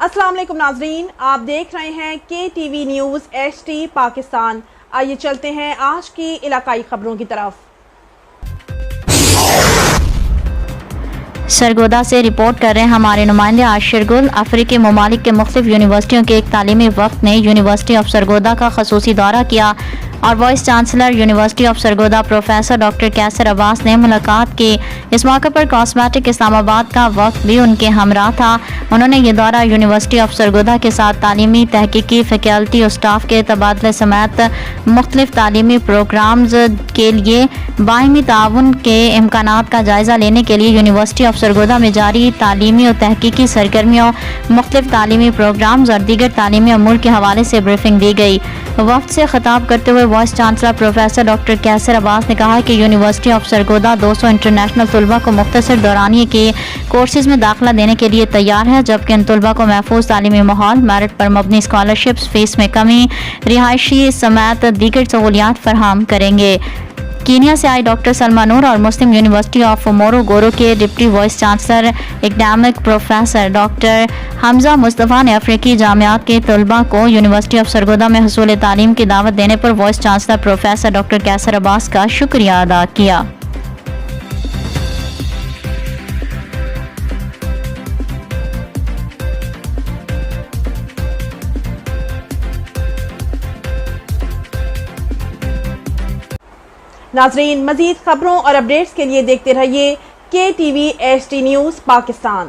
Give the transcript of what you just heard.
السلام علیکم ناظرین، آپ دیکھ رہے ہیں KTV نیوز HD پاکستان۔ آئیے چلتے ہیں آج کی علاقائی خبروں کی طرف۔ سرگودا سے رپورٹ کر رہے ہیں ہمارے نمائندے عاشر گل۔ افریقی ممالک کے مختلف یونیورسٹیوں کے ایک تعلیمی وفد نے یونیورسٹی آف سرگودا کا خصوصی دورہ کیا اور vice chancellor university of Sargodha professor doctor کیسر عباس نے ملاقات کی۔ اس موقع پر کاسمیٹک اسلام آباد کا وفد بھی ان کے ہمراہ تھا۔ انہوں نے یہ دورہ یونیورسٹی آف سرگودا کے ساتھ تعلیمی، تحقیقی، فیکلٹی اور سٹاف کے تبادلے سمیت مختلف تعلیمی پروگرامز کے لیے باہمی تعاون کے امکانات کا جائزہ لینے کے لیے یونیورسٹی آف سرگودا میں جاری تعلیمی اور تحقیقی سرگرمیوں، مختلف تعلیمی پروگرامز اور دیگر تعلیمی امور کے حوالے سے بریفنگ دی گئی۔ وفد سے خطاب کرتے ہوئے وائس چانسلر پروفیسر ڈاکٹر کیسر عباس نے کہا کہ یونیورسٹی آف سرگودا 200 انٹرنیشنل طلباء کو مختصر دورانیے کے کورسز میں داخلہ دینے کے لیے تیار ہے، جبکہ ان طلباء کو محفوظ تعلیمی ماحول، میرٹ پر مبنی اسکالرشپس، فیس میں کمی، رہائشی سمیت دیگر سہولیات فراہم کریں گے۔ کینیا سے آئی ڈاکٹر سلما نور اور مسلم یونیورسٹی آف موروگورو کے deputy vice chancellor academic professor doctor Hamza Mustafa نے افریقی جامعات کے طلباء کو یونیورسٹی آف سرگودا میں حصول تعلیم کی دعوت دینے پر وائس چانسلر پروفیسر ڈاکٹر کیسر عباس کا شکریہ ادا کیا۔ ناظرین، مزید خبروں اور اپڈیٹس کے لیے دیکھتے رہیے KTV HD نیوز پاکستان۔